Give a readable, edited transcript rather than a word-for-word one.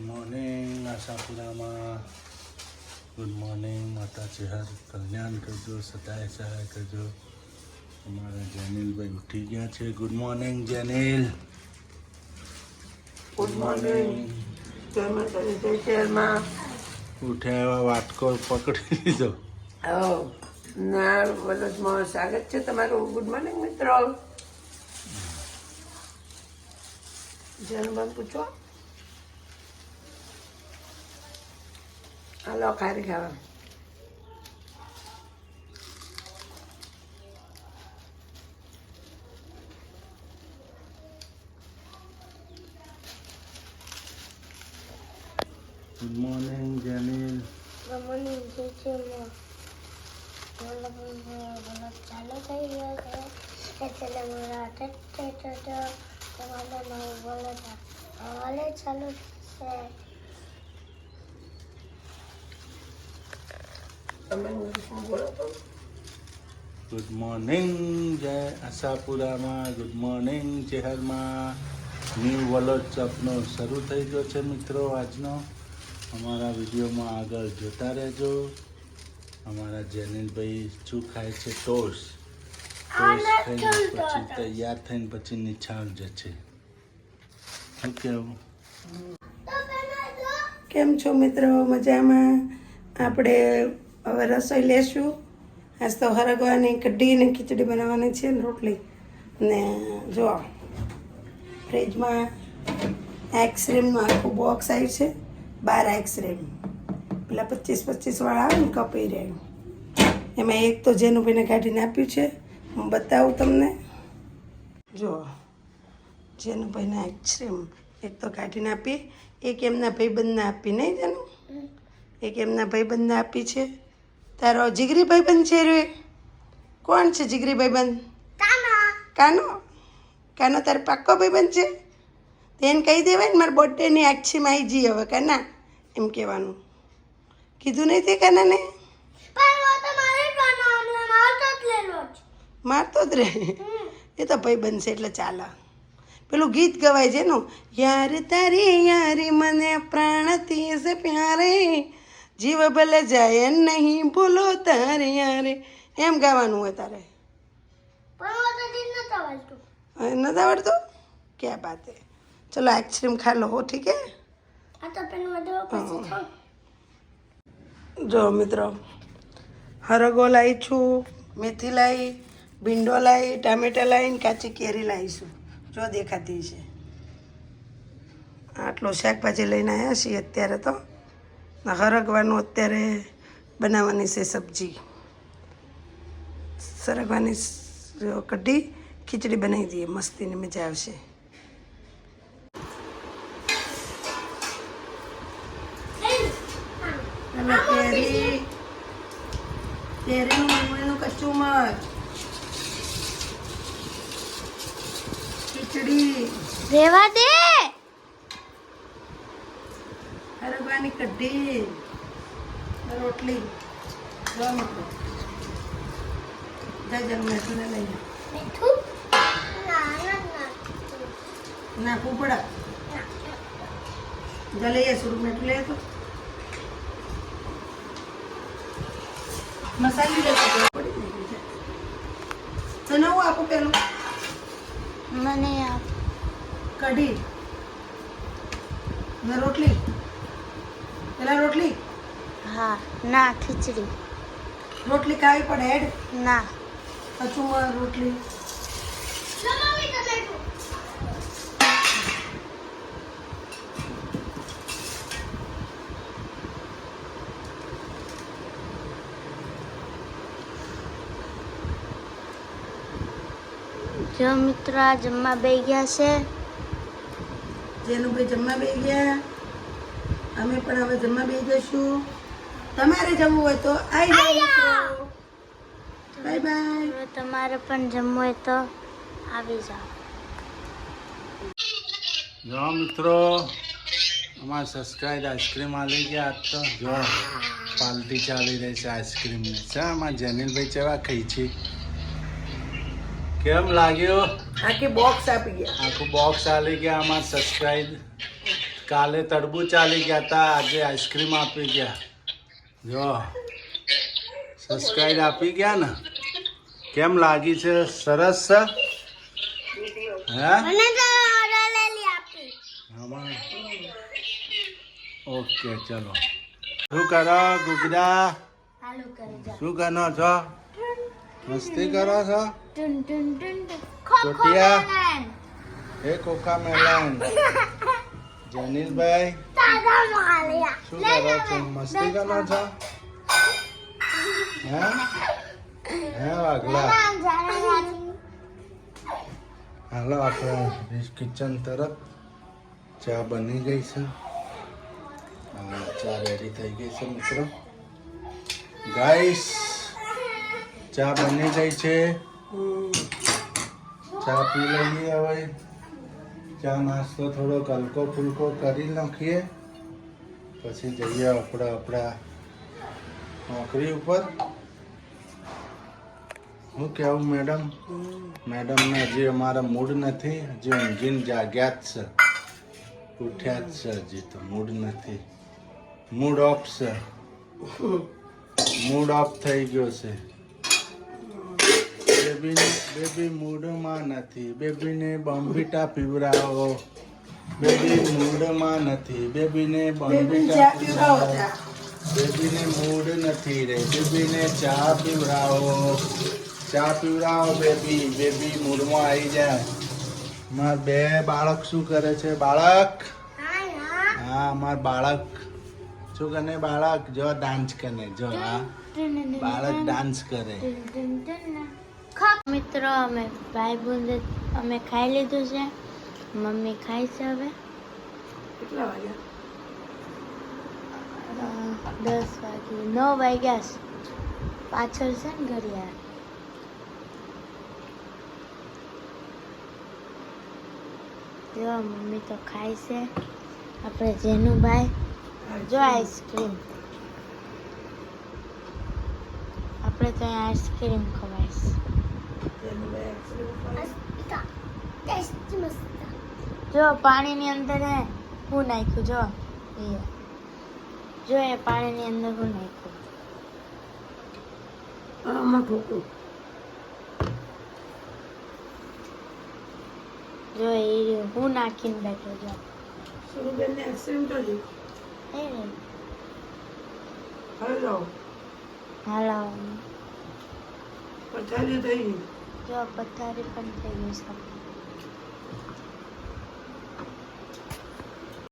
Morning આશાપુરામાં good morning માતા ચેહર કલ્યાણ કરજો સદાય સહાય કરજો અમારા જેનિલભાઈ ઉઠી ગયા છે good morning Jenil good morning જય માતાજી જય શહેરમાં ઉઠ્યા એવા વાટકો પકડી લીધો ના વલદમાં સ્વાગત છે તમારું ગુડ મોર્નિંગ મિત્રો જન્મ પૂછો હાલો ખારી ખાવા ગુડ મોર્નિંગ જેનિલ ચાલુ થઈ ગયો છે એટલે મારા હવાલે ચાલુ છે ગુડ મોર્નિંગ જય આશાપુરામાં ગુડ મોર્નિંગ ચેહરમાં ન્યૂ વલોડ સપનો શરૂ થઈ ગયો છે મિત્રો આજનો અમારા વિડીયોમાં આગળ જોતા રહેજો અમારા જેનિલભાઈ શું ખાય છે ટોસ્ટ ખાઈને પછી તૈયાર થઈને પછી નિછાળ જશે શું કહેવું કેમ છો મિત્રો મજામાં આપણે હવે રસોઈ લેશું આજ તો હરગવાની કઢી ને ખીચડી બનાવવાની છે ને રોટલી ને જો ફ્રીજમાં આઈસ્ક્રીમનું આખું બોક્સ આવ્યું છે 12 આઈસ્ક્રીમ પેલા 25 વાળા આવે ને કપી રહ્યું એમાં એક તો જેનુભાઈને કાઢીને આપ્યું છે હું બતાવું તમને જો જેનુભાઈને આઈસ્ક્રીમ એક તો કાઢીને આપી એક એમના ભાઈબંધને આપી નહીં જેનું એક એમના ભાઈબંધને આપી છે તારો જીગરી ભાઈબંધ છે રે કોણ છે જીગરી ભાઈબંધ કાનો કાનો તારો પાક્કો ભાઈબંધ છે તેને કહી દેવાય ને મારા બર્થડેની આક્ષીમાં આવી જઈએ હવે કાના એમ કહેવાનું કીધું નહીં તે કાનાને મારતો જ રે એ તો ભાઈબંધ છે એટલે ચાલે પેલું ગીત ગવાય છે નું યાર તારી યારી મને પ્રાણથી છે પ્યારે જીવ ભલે જાય નહીં ભૂલો તારે યારે એમ ગાવાનું હોય તારે નથી આવડતું ક્યાં બાત હે ચલો આઈસ્ક્રીમ ખા લો હો ઠીક હે જો મિત્રો હરગો લાવી છું મેથી લાવી ભીંડો લાવી ટામેટા લાવીને કાચી કેરી લાવીશું જો દેખાતી છે આટલું શાકભાજી લઈને આવ્યા છીએ અત્યારે તો હરગવાનું અત્યારે બનાવવાની છે સબ્જી સરગવાની કઢી ખીચડી બનાવી દઈએ મસ્તીની મજા આવશે અને કેરીનું કચું મગ ખીચડી રેવા દે હરગવાની કઢી રોટલી જવાનું મેઠું લઈને મીઠું નાખવું પડે જા લઈએ સુરું મેઠું લઈએ તો મસાલી લેતો તો નવું આપું પેલું મને આપ કઢી ને રોટલી પેલા રોટલી હા ના ખીચડી રોટલી ખાવી પડે એડ ના કચુંબર રોટલી જો મિત્રો આ જમવા બેસી ગયા છે જેનું ભાઈ જમવા બેસી ગયા અમે પણ હવે જમવા બેસી જઈશું તમારે જમવું હોય તો આવી જાઓ બાય બાય હવે તમારે પણ જમવું હોય તો આવી જાઓ જો મિત્રો અમારા સબસ્ક્રાઈબ આઈસ્ક્રીમ આવી ગયા આજ તો જો પાર્ટી ચાલી રહી છે આઈસ્ક્રીમની છે અમારા જેનિલભાઈ ચેવા ખાઈ છે કેમ લાગ્યો આખી બોક્સ આપી ગયા આખું બોક્સ આલી ગયા આમાં સબસ્ક્રાઇબ કાલે તરબૂચ ચાલી ગયા હતા, આજે આઈસ્ક્રીમ આપી ગયા. જો સબસ્ક્રાઈબ આપી ગયા ને. કેમ લાગી છે? સરસ છે. હે મને તો ઓરેલી આપી. આમાં ઓકે ચલો. શું કરો ગુગડા? હાલો કરી જા. શું કરો છો? મસ્તી કરો છો? ટુન ટુન ટુન ટુન. ખો ખો ચોટિયા. મેલન. હે કોકા મેલન. જનીલભાઈ તાજા માલિયા. શું કરો છો? મસ્તી કરો છો? હે હે વાગલા. હાલો આપણે કિચન તરફ. ચા બની ગઈ છે. હા, ચા રેડી થઈ ગઈ છે મિત્રો. ગાઈસ ચા બની ગઈ છે. ચા પી લઈએ હવે. ચા નાસ્તો થોડો હલકો ફુલકો કરી નાખીએ, પછી જઈએ આપણા નોકરી ઉપર. હું કેવું મેડમ? મેડમને હજી અમારા મૂડ નથી, હજી ઊંઘીને જાગ્યા જ છે, ઉઠ્યા જ છે, હજી તો મૂડ નથી. મૂડ ઓફ છે, મૂડ ઓફ થઈ ગયો છે. બેબી મૂડમાં નથી, બેબીને બોમ્બીટા પીવડાવો. બેબી મૂડમાં નથી, બેબીને બોમ્બીટા પીવડાવો. બેબીને મૂડ નથી રે, બેબીને ચા પીવડાવો. ચા પીવડાવો બેબી. બેબી મૂડમાં આવી જાય. માર બે બાળક શું કરે છે? બાળક હા, અમાર બાળક શું કરે? બાળક જો ડાન્સ કરે. જો હા, બાળક ડાન્સ કરે. મિત્રો અમે ભાઈ બંધ અમે ખાઈ લીધું છે. મમ્મી ખાય છે હવે. કેટલા વાગ્યા? 10 વાગે 9 વાગ્યા છે. પાછળ છે ને ઘડિયાળ. જો મમ્મી તો ખાય છે. આપણે જેનુભાઈ જો આઈસ્ક્રીમ. આપણે તો અહીંયા આઈસ્ક્રીમ ખવાય છે. જો પાણીની અંદર હે હું નાખ્યું. જો એ જો એ પાણીની અંદર હું નાખ્યું. આમાં ઠોકું. જો એ હું નાખીને બેઠો. જો સુરુબેનને આઈસ્ક્રીમ તો જી. એ હલો હાલો. પથારી થઈ ગઈ. જો પથારી પણ થઈ ગઈ છે.